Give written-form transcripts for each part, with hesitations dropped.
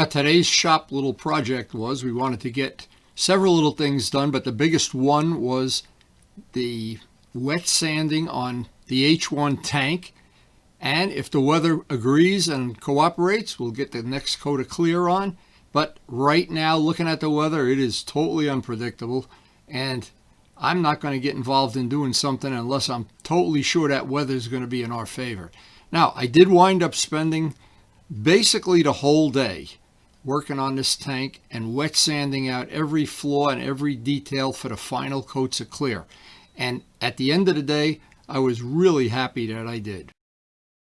Today's shop little project was we wanted to get several little things done, but the biggest one was the wet sanding on the H1 tank. And if the weather agrees and cooperates, we'll get the next coat of clear on. But right now, looking at the weather, it is totally unpredictable. And I'm not going to get involved in doing something unless I'm totally sure that weather is going to be in our favor. Now, I did wind up spending basically the whole day working on this tank and wet sanding out every flaw and every detail for the final coats of clear. And at the end of the day, I was really happy that I did.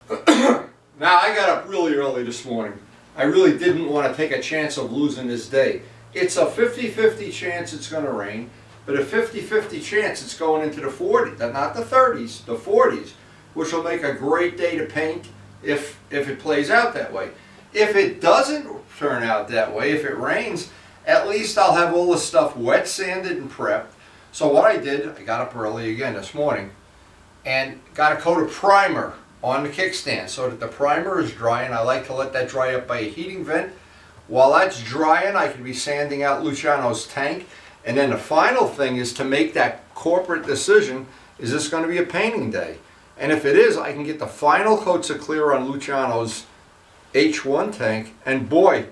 Now, I got up really early this morning. I really didn't want to take a chance of losing this day. It's a 50-50 chance it's going to rain, but a 50-50 chance it's going into the 40s, not the 30s, the 40s, which will make a great day to paint if it plays out that way. If it doesn't turn out that way, if it rains, at least I'll have all the stuff wet sanded and prepped. So what I did, I got up early again this morning and got a coat of primer on the kickstand so that the primer is dry, and I like to let that dry up by a heating vent. While that's drying, I can be sanding out Luciano's tank, and then the final thing is to make that corporate decision, is this going to be a painting day? And if it is, I can get the final coats of clear on Luciano's H1 tank, and boy,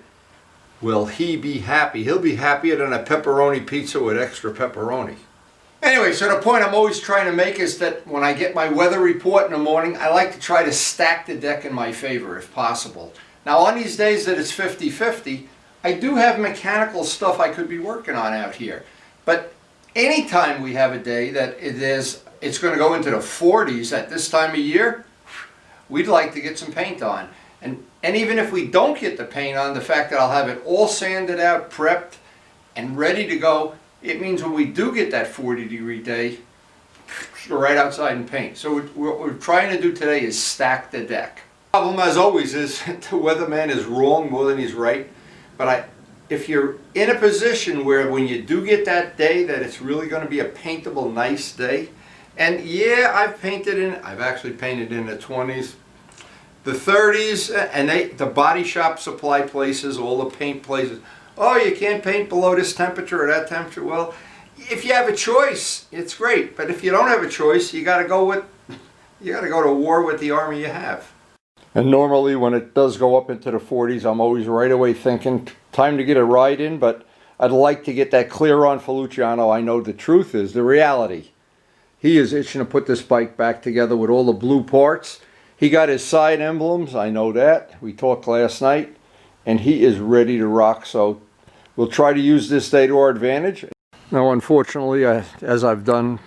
will he be happy. He'll be happier than a pepperoni pizza with extra pepperoni. Anyway, so the point I'm always trying to make is that when I get my weather report in the morning, I like to try to stack the deck in my favor if possible. Now, on these days that it's 50-50, I do have mechanical stuff I could be working on out here. But anytime we have a day that it's going to go into the 40s at this time of year, we'd like to get some paint on. And even if we don't get the paint on, the fact that I'll have it all sanded out, prepped, and ready to go, it means when we do get that 40-degree day, we're right outside and paint. So what we're trying to do today is stack the deck. The problem, as always, is the weatherman is wrong more than he's right. But if you're in a position where when you do get that day that it's really going to be a paintable, nice day, and yeah, I've actually painted in the 20s, the 30s, and the body shop supply places, all the paint places. Oh, you can't paint below this temperature or that temperature. Well, if you have a choice, it's great. But if you don't have a choice, you got to go to war with the army you have. And normally, when it does go up into the 40s, I'm always right away thinking, time to get a ride in. But I'd like to get that clear on for Luciano. I know the truth is the reality. He is itching to put this bike back together with all the blue parts. He got his side emblems. I know that. We talked last night. And he is ready to rock, so we'll try to use this day to our advantage. Now, unfortunately, as I've done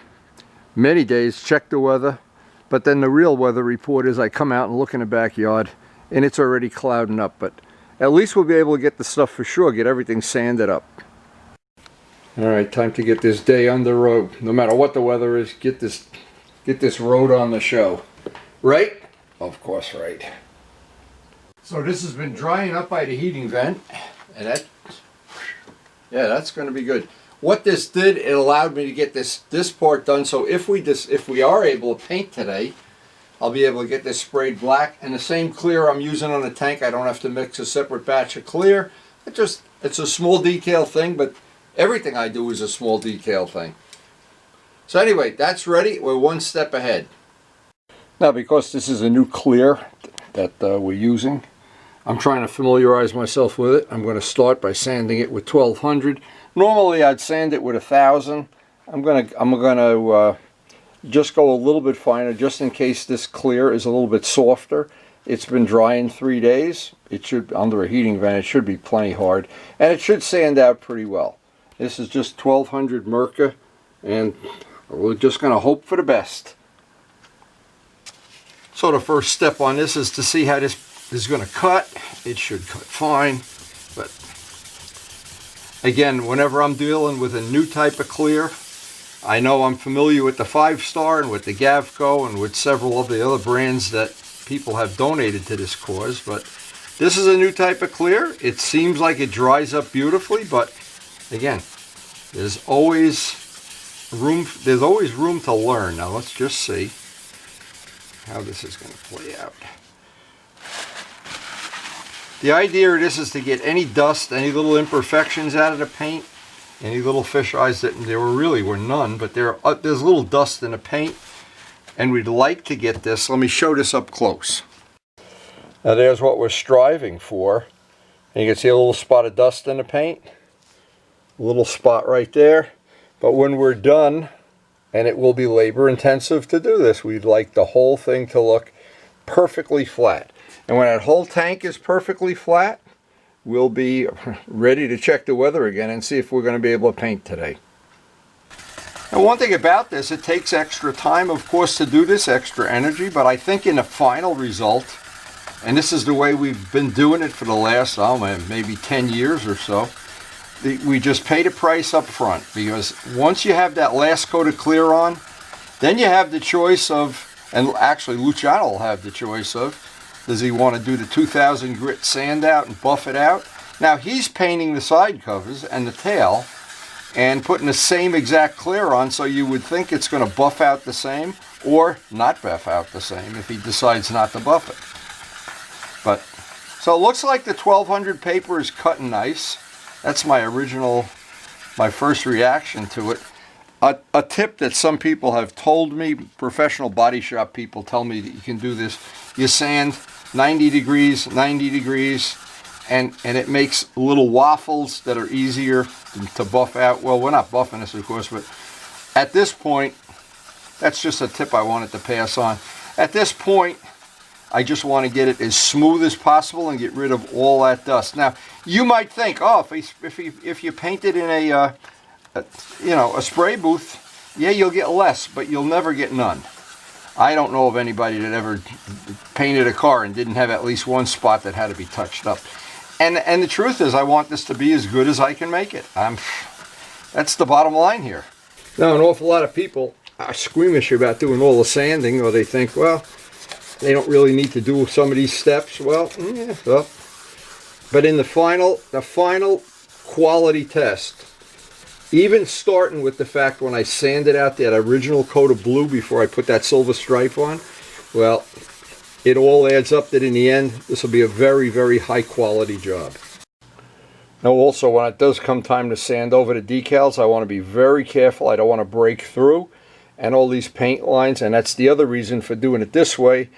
many days, check the weather, but then the real weather report is I come out and look in the backyard, and it's already clouding up, but at least we'll be able to get the stuff for sure, get everything sanded up. All right, time to get this day on the road. No matter what the weather is, get this road on the show. Right? Of course, right. So this has been drying up by the heating vent, and that's going to be good. What this did, it allowed me to get this part done. So if we are able to paint today, I'll be able to get this sprayed black, and the same clear I'm using on the tank. I don't have to mix a separate batch of clear. It's a small detail thing, but everything I do is a small detail thing. So anyway, that's ready. We're one step ahead. Now, because this is a new clear that we're using, I'm trying to familiarize myself with it. I'm going to start by sanding it with 1200. Normally I'd sand it with 1000. I'm going to just go a little bit finer just in case this clear is a little bit softer. It's been drying 3 days. It should, under a heating vent, it should be plenty hard, and it should sand out pretty well. This is just 1200 Merca, and we're just going to hope for the best. So the first step on this is to see how this is going to cut. It should cut fine, but again, whenever I'm dealing with a new type of clear, I know I'm familiar with the 5-star and with the Gavco and with several of the other brands that people have donated to this cause, but this is a new type of clear. It seems like it dries up beautifully, but again, there's always room to learn. Now let's just see how this is going to play out. The idea of this is to get any dust, any little imperfections out of the paint, any little fish eyes that there were none, but there's little dust in the paint, and we'd like to get this. Let me show this up close. Now there's what we're striving for. And you can see a little spot of dust in the paint, a little spot right there. But when we're done, and it will be labor intensive to do this, we'd like the whole thing to look perfectly flat. And when that whole tank is perfectly flat, we'll be ready to check the weather again and see if we're going to be able to paint today. Now, one thing about this, it takes extra time, of course, to do this, extra energy, but I think in the final result, and this is the way we've been doing it for the last, oh man, maybe 10 years or so, we just pay the price up front, because once you have that last coat of clear on, then you have the choice of, and actually Luciano will have the choice of, does he want to do the 2000 grit sand out and buff it out? Now he's painting the side covers and the tail and putting the same exact clear on, so you would think it's going to buff out the same or not buff out the same if he decides not to buff it. But so it looks like the 1200 paper is cutting nice. That's my first reaction to it. A tip that some people have told me, professional body shop people tell me that you can do this. You sand 90 degrees, and it makes little waffles that are easier to buff out. Well, we're not buffing this, of course, but at this point, that's just a tip I wanted to pass on. At this point, I just want to get it as smooth as possible and get rid of all that dust. Now, you might think, oh, if you paint it in a spray booth, yeah, you'll get less, but you'll never get none. I don't know of anybody that ever painted a car and didn't have at least one spot that had to be touched up. And the truth is, I want this to be as good as I can make it. That's the bottom line here. Now, an awful lot of people are squeamish about doing all the sanding, or they think, well, they don't really need to do some of these steps. Well, yeah, but in the final quality test, even starting with the fact when I sanded out that original coat of blue before I put that silver stripe on, well, it all adds up that in the end, this will be a very, very high quality job. Now also, when it does come time to sand over the decals, I want to be very careful. I don't want to break through and all these paint lines, and that's the other reason for doing it this way.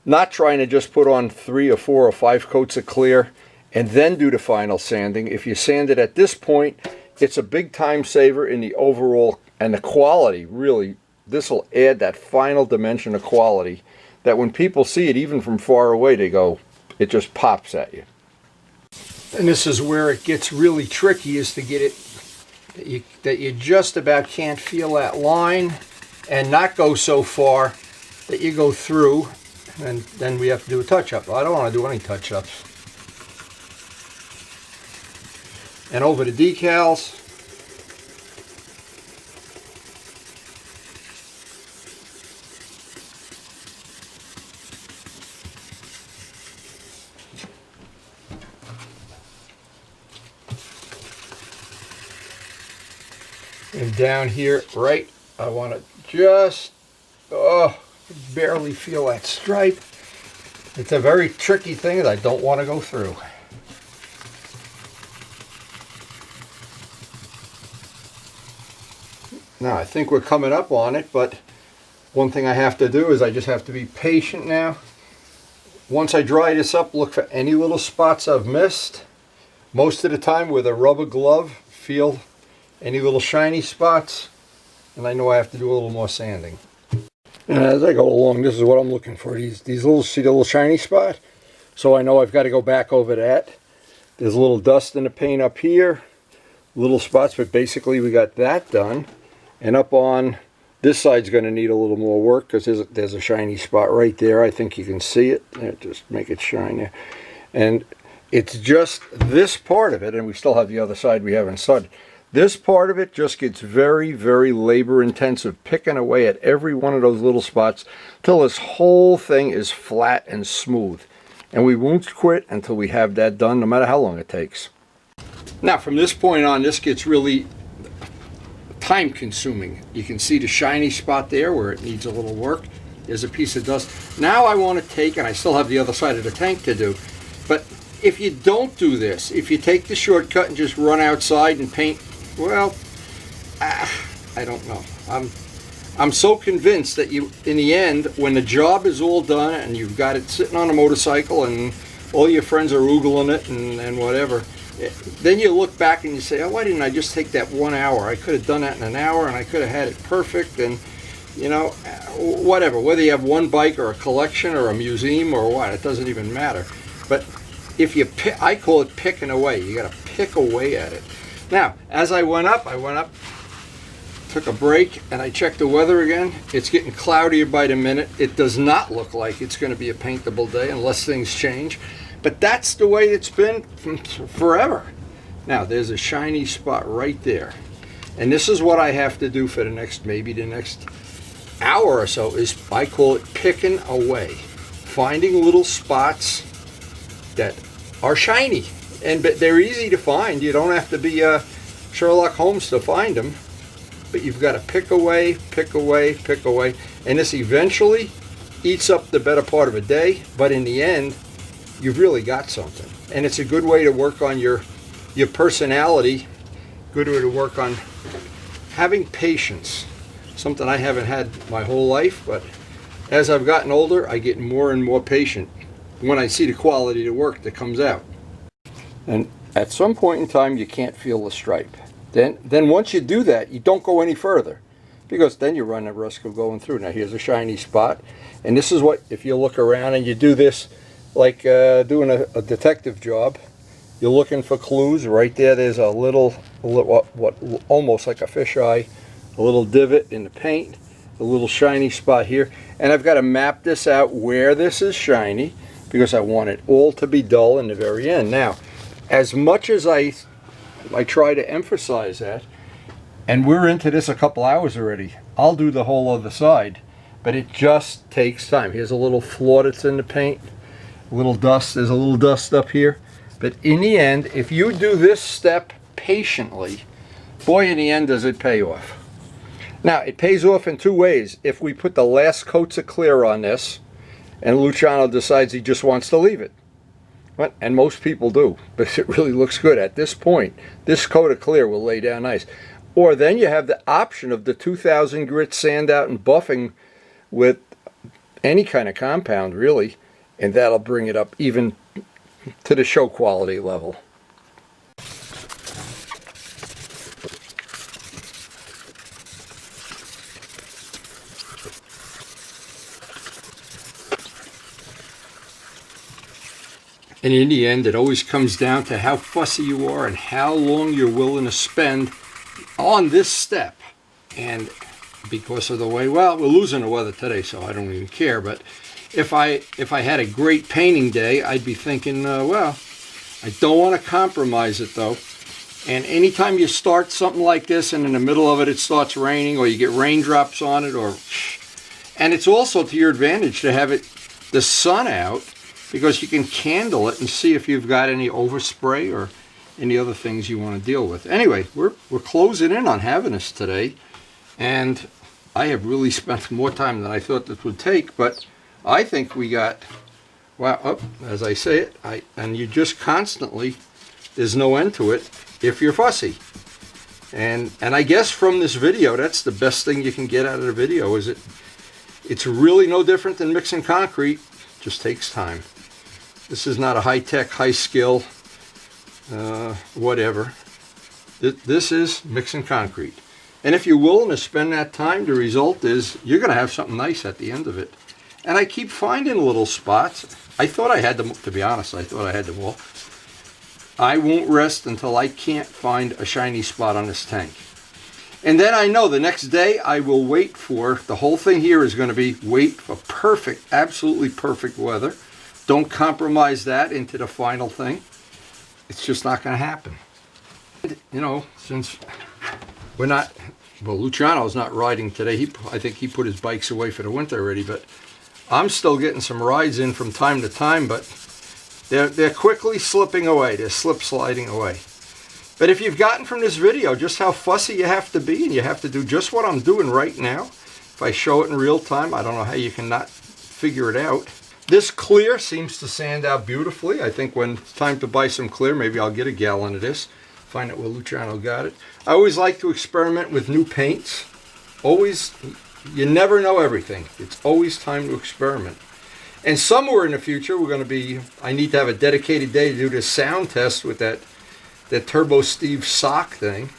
Not trying to just put on 3 or 4 or 5 coats of clear and then do the final sanding. If you sand it at this point, it's a big time saver in the overall, and the quality, really, this will add that final dimension of quality that when people see it, even from far away, they go, it just pops at you. And this is where it gets really tricky, is to get it that you just about can't feel that line and not go so far that you go through, and then we have to do a touch-up. I don't want to do any touch-ups. And over the decals, and down here, right, I want to just, barely feel that stripe. It's a very tricky thing that I don't want to go through. Now, I think we're coming up on it, but one thing I have to do is I just have to be patient now. Once I dry this up, look for any little spots I've missed. Most of the time with a rubber glove, feel any little shiny spots, and I know I have to do a little more sanding. And as I go along, this is what I'm looking for. These little, see the little shiny spot? So I know I've got to go back over that. There's a little dust in the paint up here, little spots, but basically we got that done. And up on this side's going to need a little more work because there's a shiny spot right there. I think you can see it. There, just make it shine there. And it's just this part of it, and we still have the other side we haven't started. This part of it just gets very, very labor intensive, picking away at every one of those little spots till this whole thing is flat and smooth. And we won't quit until we have that done, no matter how long it takes. Now, from this point on, this gets really time consuming. You can see the shiny spot there where it needs a little work. There's a piece of dust. Now I want to take, and I still have the other side of the tank to do, but if you don't do this, if you take the shortcut and just run outside and paint, well, I don't know. I'm so convinced that you, in the end, when the job is all done and you've got it sitting on a motorcycle and all your friends are oogling it and whatever, then you look back and you say, oh, why didn't I just take that 1 hour? I could have done that in an hour and I could have had it perfect. And, you know, whatever, whether you have one bike or a collection or a museum or what, it doesn't even matter. But if you pick, I call it picking away. You got to pick away at it. Now, as I went up, took a break, and I checked the weather again. It's getting cloudier by the minute. It does not look like it's going to be a paintable day unless things change. But that's the way it's been forever. Now, there's a shiny spot right there. And this is what I have to do for the next, maybe the next hour or so, is I call it picking away. Finding little spots that are shiny. And they're easy to find. You don't have to be Sherlock Holmes to find them. But you've got to pick away, pick away, pick away. And this eventually eats up the better part of a day. But in the end, you've really got something. And it's a good way to work on your personality. Good way to work on having patience. Something I haven't had my whole life. But as I've gotten older, I get more and more patient when I see the quality of the work that comes out. And at some point in time, you can't feel the stripe. Then once you do that, you don't go any further, because then you run the risk of going through. Now here's a shiny spot, and this is what, if you look around and you do this like doing a detective job, you're looking for clues. Right there, there's a little what almost like a fisheye, a little divot in the paint, a little shiny spot here, and I've got to map this out where this is shiny, because I want it all to be dull in the very end. Now, as much as I try to emphasize that, and we're into this a couple hours already, I'll do the whole other side, but it just takes time. Here's a little flaw that's in the paint, a little dust, there's a little dust up here, but in the end, if you do this step patiently, boy, in the end does it pay off. Now, it pays off in two ways. If we put the last coats of clear on this, and Luciano decides he just wants to leave it, and most people do, but it really looks good. At this point, this coat of clear will lay down nice. Or then you have the option of the 2000 grit sand out and buffing with any kind of compound, really, and that'll bring it up even to the show quality level. And in the end, it always comes down to how fussy you are and how long you're willing to spend on this step. And because of the way, well, we're losing the weather today, so I don't even care. But if I had a great painting day, I'd be thinking, well, I don't want to compromise it, though. And anytime you start something like this and in the middle of it, it starts raining, or you get raindrops on it, and it's also to your advantage to have the sun out, because you can candle it and see if you've got any overspray or any other things you want to deal with. Anyway, we're closing in on having this today, and I have really spent more time than I thought this would take, but I think we got, well, as I say it, and you just constantly, there's no end to it if you're fussy. And I guess from this video, that's the best thing you can get out of the video, is it's really no different than mixing concrete, just takes time. This is not a high-tech, high-skill, whatever. This is mixing concrete. And if you're willing to spend that time, the result is you're going to have something nice at the end of it. And I keep finding little spots. I thought I had them, to be honest, I thought I had them all. I won't rest until I can't find a shiny spot on this tank. And then I know the next day I will wait for, the whole thing here is going to be wait for perfect, absolutely perfect weather. Don't compromise that into the final thing. It's just not going to happen. You know, since we're not, well, Luciano's not riding today. I think he put his bikes away for the winter already, but I'm still getting some rides in from time to time, but they're quickly slipping away. They're sliding away. But if you've gotten from this video just how fussy you have to be, and you have to do just what I'm doing right now, if I show it in real time, I don't know how you can not figure it out. This clear seems to sand out beautifully. I think when it's time to buy some clear, maybe I'll get a gallon of this. Find out where Luciano got it. I always like to experiment with new paints. Always, you never know everything. It's always time to experiment. And somewhere in the future, I need to have a dedicated day to do this sound test with that Turbo Steve sock thing.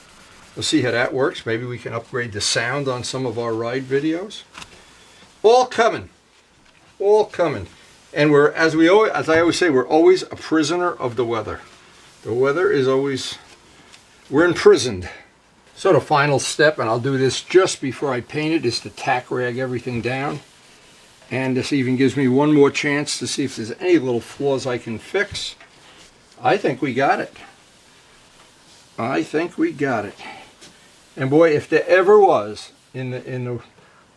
We'll see how that works. Maybe we can upgrade the sound on some of our ride videos. All coming. All coming. And as I always say, we're always a prisoner of the weather. The weather is always, we're imprisoned. So the final step, and I'll do this just before I paint it, is to tack rag everything down. And this even gives me one more chance to see if there's any little flaws I can fix. I think we got it. I think we got it. And boy, if there ever was, in the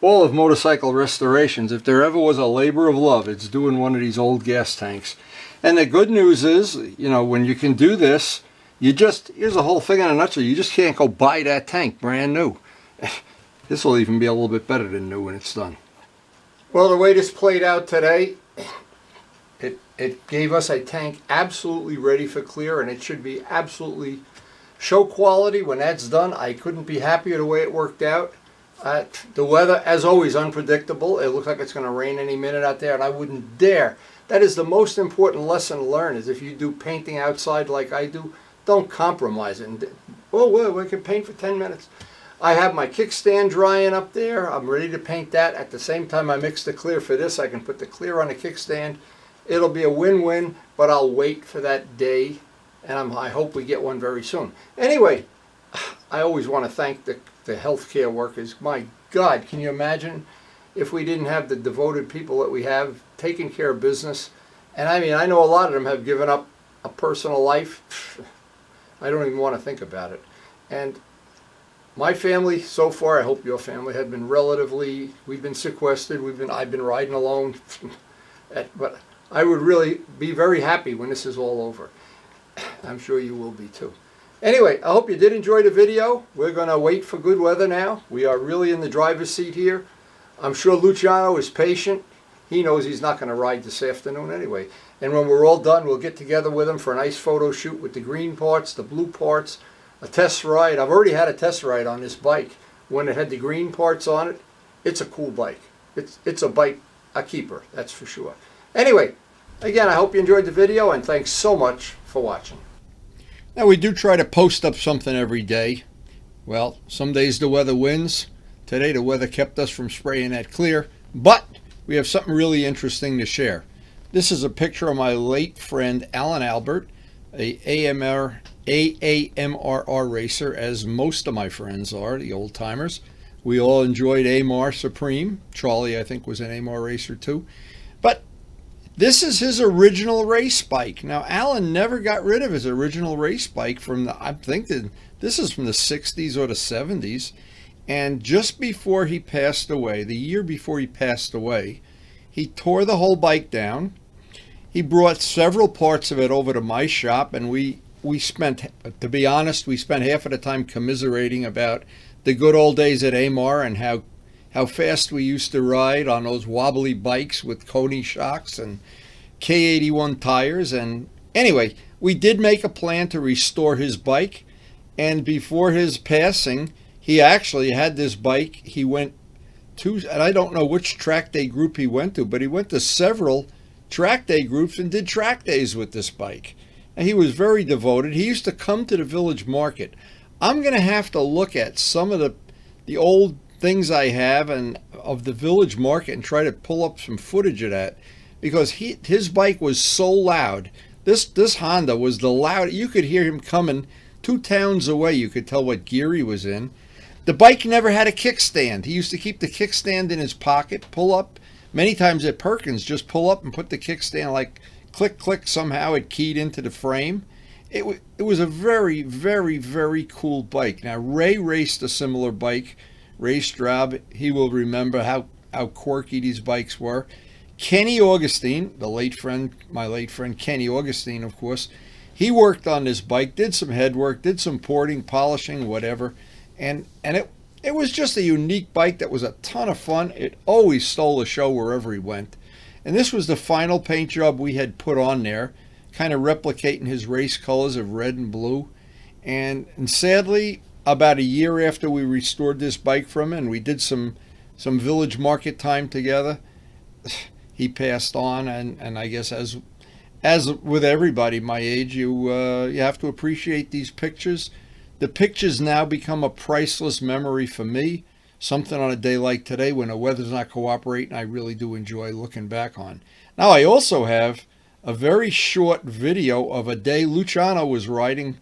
all of motorcycle restorations, if there ever was a labor of love, it's doing one of these old gas tanks. And the good news is, you know, when you can do this, here's the whole thing in a nutshell. You just can't go buy that tank brand new. This will even be a little bit better than new when it's done. Well, the way this played out today, it gave us a tank absolutely ready for clear, and it should be absolutely show quality when that's done. I couldn't be happier the way it worked out. The weather, as always, unpredictable. It looks like it's going to rain any minute out there, and I wouldn't dare. That is the most important lesson to learn, is if you do painting outside like I do, don't compromise it. Well, we can paint for 10 minutes. I have my kickstand drying up there. I'm ready to paint that. At the same time I mix the clear for this, I can put the clear on the kickstand. It'll be a win-win, but I'll wait for that day, and I hope we get one very soon. Anyway, I always want to thank the healthcare workers. My God, can you imagine if we didn't have the devoted people that we have taking care of business? And I mean, I know a lot of them have given up a personal life. I don't even want to think about it. And my family so far, I hope your family, had been we've been sequestered, I've been riding alone. But I would really be very happy when this is all over. I'm sure you will be too. Anyway, I hope you did enjoy the video. We're going to wait for good weather now. We are really in the driver's seat here. I'm sure Luciano is patient. He knows he's not going to ride this afternoon anyway. And when we're all done, we'll get together with him for a nice photo shoot with the green parts, the blue parts, a test ride. I've already had a test ride on this bike. When it had the green parts on it, it's a cool bike. It's a bike, a keeper, that's for sure. Anyway, again, I hope you enjoyed the video, and thanks so much for watching. Now, we do try to post up something every day. Well, some days the weather wins. Today the weather kept us from spraying that clear, but we have something really interesting to share. This is a picture of my late friend Alan Albert, a AAMRR racer, as most of my friends are, the old timers. We all enjoyed AMR Supreme. Charlie, I think, was an AMR racer too. But this is his original race bike. Now, Alan never got rid of his original race bike I'm thinking this is from the 60s or the 70s. And just before he passed away, the year before he passed away, he tore the whole bike down. He brought several parts of it over to my shop, and we spent, to be honest, we spent half of the time commiserating about the good old days at AMR and how fast we used to ride on those wobbly bikes with Coney shocks and K81 tires. And anyway, we did make a plan to restore his bike, and before his passing, he actually had this bike. He went to, and I don't know which track day group he went to, but he went to several track day groups and did track days with this bike. And he was very devoted. He used to come to the village market. I'm going to have to look at some of the old things I have and of the village market and try to pull up some footage of that, because his bike was so loud. This Honda was the loud. You could hear him coming 2 towns away. You could tell what gear he was in. The bike never had a kickstand. He used to keep the kickstand in his pocket, pull up. Many times at Perkins, just pull up and put the kickstand, like click, click, somehow it keyed into the frame. It was a very, very, very cool bike. Now, Ray raced a similar bike, Ray Straub. He will remember how quirky these bikes were. Kenny Augustine, my late friend Kenny Augustine, of course, he worked on this bike, did some head work, did some porting, polishing, whatever. And it was just a unique bike that was a ton of fun. It always stole the show wherever he went. And this was the final paint job we had put on there, kind of replicating his race colors of red and blue. And sadly, about a year after we restored this bike from him, and we did some village market time together, he passed on. And I guess as with everybody my age, you have to appreciate these pictures. The pictures now become a priceless memory for me. Something on a day like today when the weather's not cooperating, I really do enjoy looking back on. Now, I also have a very short video of a day Luciano was riding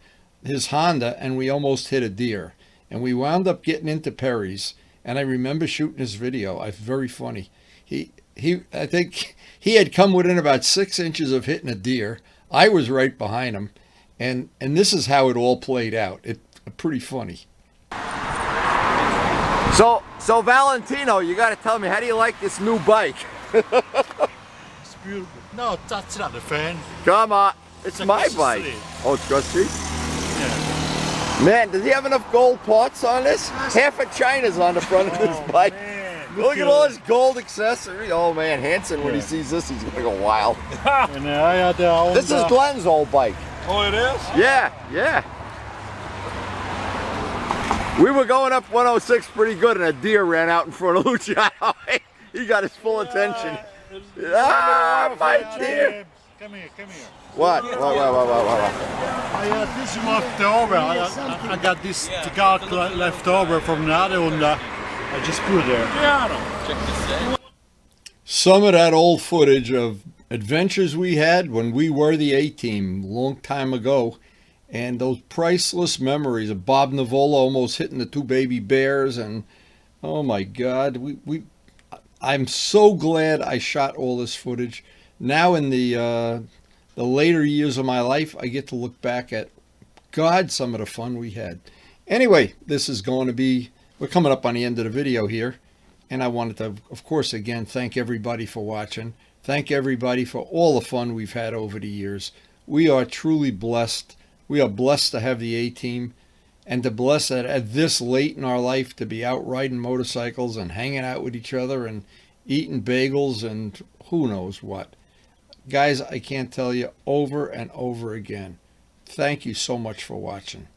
his Honda and we almost hit a deer. And we wound up getting into Perry's. And I remember shooting this video. It's very funny. I think he had come within about 6 inches of hitting a deer. I was right behind him. And this is how it all played out. It's pretty funny. So Valentino, you got to tell me, how do you like this new bike? It's beautiful. No, that's not the fan. Come on, it's my across the bike. street. Oh, it's across the street? Yeah. Man, does he have enough gold parts on this? Half of China's on the front of this bike. Man, Look at all this gold accessory. Oh man, Hanson, when he sees this, he's gonna go wild. And I had This is Glenn's old bike. Oh, it is? Yeah. We were going up 106 pretty good and a deer ran out in front of Luciano. He got his full attention. Ah, my deer. Come here. What? I had this left over. I got this cigar left over from the other one. I just put it there. Some of that old footage of adventures we had when we were the A-Team a long time ago, and those priceless memories of Bob Navola almost hitting the 2 baby bears, and oh my God, I'm so glad I shot all this footage. Now in the later years of my life, I get to look back at, God, some of the fun we had. Anyway, this is going to be, we're coming up on the end of the video here, and I wanted to, of course, again, thank everybody for watching. Thank everybody for all the fun we've had over the years. We are truly blessed. We are blessed to have the A-Team, and to bless that at this late in our life to be out riding motorcycles and hanging out with each other and eating bagels and who knows what. Guys, I can't tell you over and over again, thank you so much for watching.